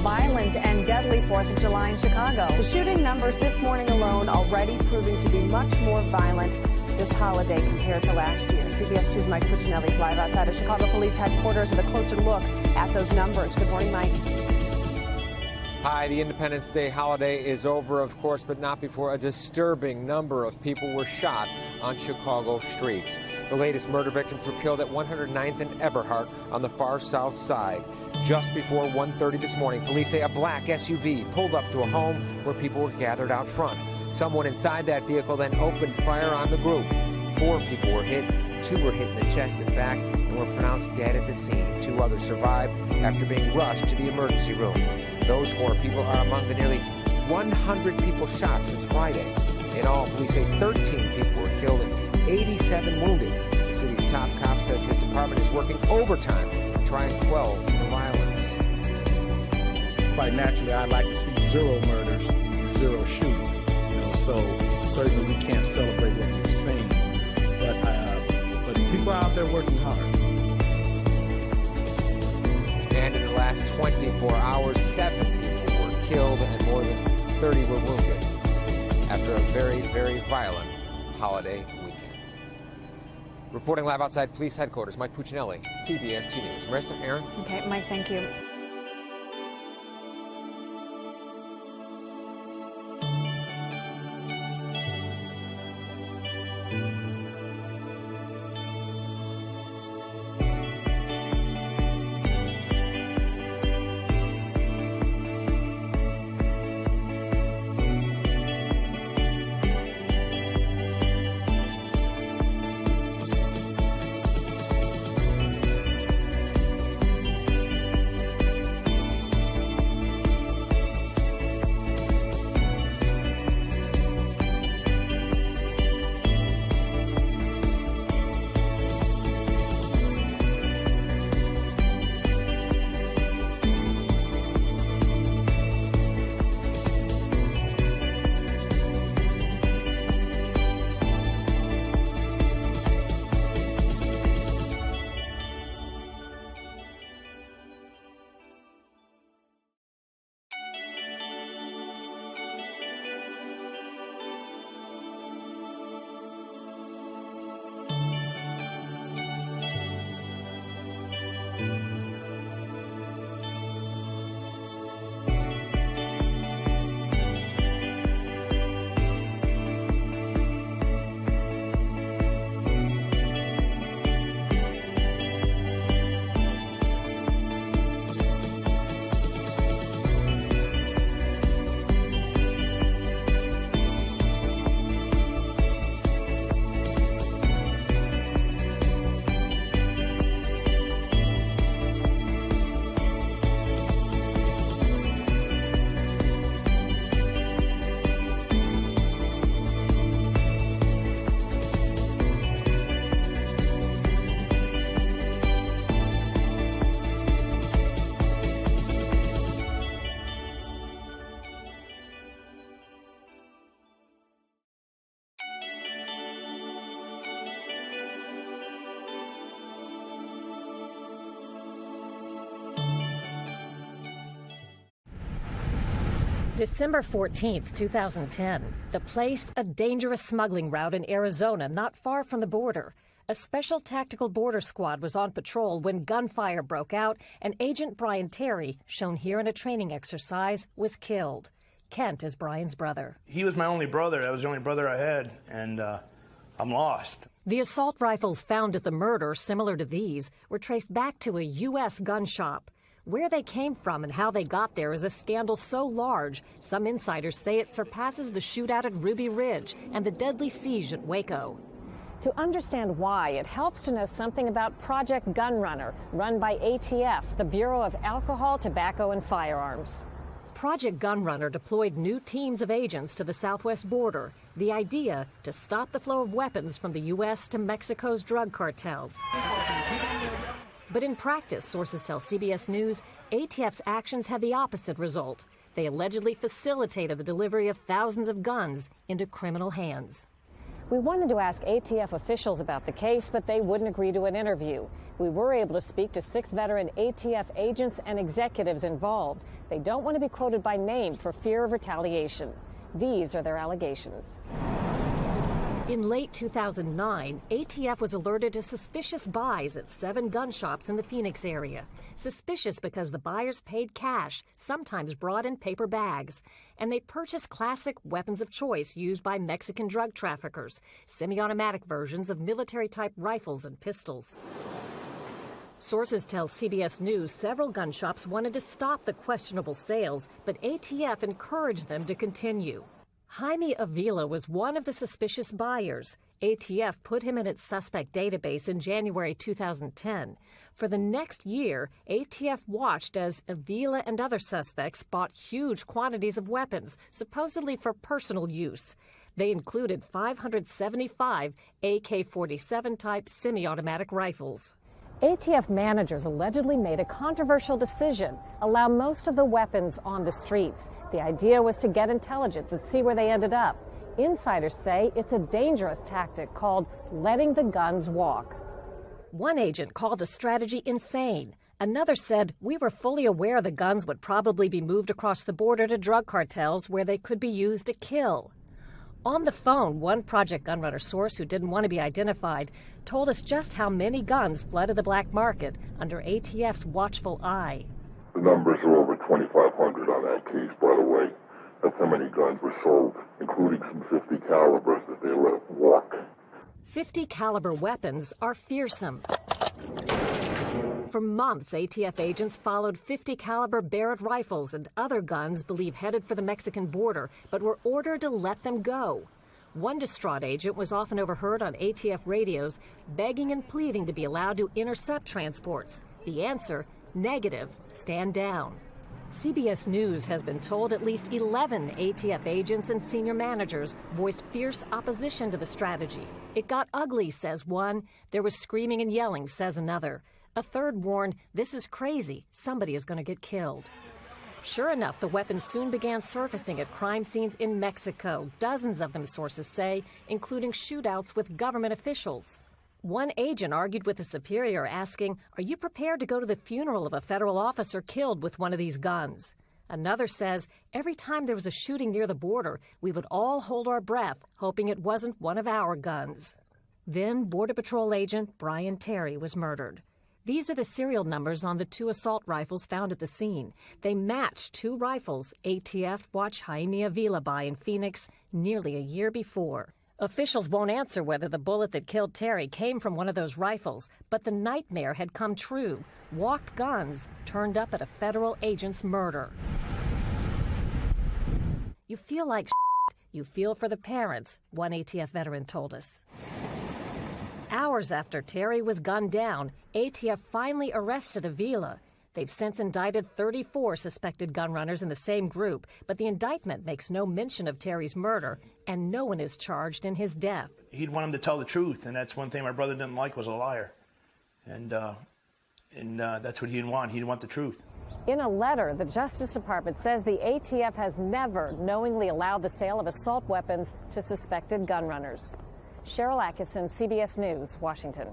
violent and deadly 4th of July in Chicago. The shooting numbers this morning alone already proving to be much more violent this holiday compared to last year. CBS 2's Mike Puccinelli is live outside of Chicago Police headquarters with a closer look at those numbers. Good morning, Mike. Hi, the Independence Day holiday is over, of course, but not before a disturbing number of people were shot on Chicago streets. The latest murder victims were killed at 109th and Eberhart on the far south side. Just before 1:30 this morning, police say a black SUV pulled up to a home where people were gathered out front. Someone inside that vehicle then opened fire on the group. 4 people were hit, 2 were hit in the chest and back and were pronounced dead at the scene. 2 others survived after being rushed to the emergency room. Those 4 people are among the nearly 100 people shot since Friday. In all, police say 13 people were killed and 87 wounded. The city's top cop says his department is working overtime to try and quell the violence. Quite naturally, I'd like to see 0 murders, 0 shootings. So certainly we can't celebrate what we've seen, but people are out there working hard. And in the last 24 hours, 7 people were killed and more than 30 were wounded after a very, very violent holiday weekend. Reporting live outside police headquarters, Mike Puccinelli, CBS 2 News. Marissa, Aaron? Okay, Mike, thank you. December 14th, 2010. The place, a dangerous smuggling route in Arizona, not far from the border. A special tactical border squad was on patrol when gunfire broke out, and Agent Brian Terry, shown here in a training exercise, was killed. Kent is Brian's brother. He was my only brother. That was the only brother I had, and I'm lost. The assault rifles found at the murder, similar to these, were traced back to a U.S. gun shop. Where they came from and how they got there is a scandal so large, some insiders say it surpasses the shootout at Ruby Ridge and the deadly siege at Waco. To understand why, it helps to know something about Project Gun Runner, run by ATF, the Bureau of Alcohol, Tobacco, and Firearms. Project Gun Runner deployed new teams of agents to the southwest border. The idea, to stop the flow of weapons from the U.S. to Mexico's drug cartels. But in practice, sources tell CBS News, ATF's actions had the opposite result. They allegedly facilitated the delivery of thousands of guns into criminal hands. We wanted to ask ATF officials about the case, but they wouldn't agree to an interview. We were able to speak to 6 veteran ATF agents and executives involved. They don't want to be quoted by name for fear of retaliation. These are their allegations. In late 2009, ATF was alerted to suspicious buys at 7 gun shops in the Phoenix area. Suspicious because the buyers paid cash, sometimes brought in paper bags, and they purchased classic weapons of choice used by Mexican drug traffickers, semi-automatic versions of military-type rifles and pistols. Sources tell CBS News several gun shops wanted to stop the questionable sales, but ATF encouraged them to continue. Jaime Avila was one of the suspicious buyers. ATF put him in its suspect database in January 2010. For the next year, ATF watched as Avila and other suspects bought huge quantities of weapons, supposedly for personal use. They included 575 AK-47 type semi-automatic rifles. ATF managers allegedly made a controversial decision, allow most of the weapons on the streets. The idea was to get intelligence and see where they ended up. Insiders say it's a dangerous tactic called letting the guns walk. One agent called the strategy insane. Another said, "We were fully aware the guns would probably be moved across the border to drug cartels where they could be used to kill." On the phone, one Project Gunrunner source who didn't want to be identified told us just how many guns flooded the black market under ATF's watchful eye. The numbers are over 2,500 on that case, by the way. That's how many guns were sold, including some 50 calibers that they let walk. 50 caliber weapons are fearsome. For months, ATF agents followed 50 caliber Barrett rifles and other guns believed headed for the Mexican border, but were ordered to let them go. One distraught agent was often overheard on ATF radios begging and pleading to be allowed to intercept transports. The answer, negative, stand down. CBS News has been told at least 11 ATF agents and senior managers voiced fierce opposition to the strategy. It got ugly, says one. There was screaming and yelling, says another. A third warned, "This is crazy. Somebody is going to get killed." Sure enough, the weapons soon began surfacing at crime scenes in Mexico, dozens of them, sources say, including shootouts with government officials. One agent argued with a superior asking, "Are you prepared to go to the funeral of a federal officer killed with one of these guns?" Another says, "Every time there was a shooting near the border, we would all hold our breath, hoping it wasn't one of our guns." Then Border Patrol agent Brian Terry was murdered. These are the serial numbers on the 2 assault rifles found at the scene. They match 2 rifles ATF watched Jaime Avila buy in Phoenix nearly a year before. Officials won't answer whether the bullet that killed Terry came from one of those rifles, but the nightmare had come true. Walked guns turned up at a federal agent's murder. You feel like shit. You feel for the parents, one ATF veteran told us. Hours after Terry was gunned down, ATF finally arrested Avila. They've since indicted 34 suspected gun runners in the same group, but the indictment makes no mention of Terry's murder, and no one is charged in his death. He'd want him to tell the truth, and that's one thing my brother didn't like was a liar. And that's what he'd want. He'd want the truth. In a letter, the Justice Department says the ATF has never knowingly allowed the sale of assault weapons to suspected gun runners. Cheryl Atkinson, CBS News, Washington.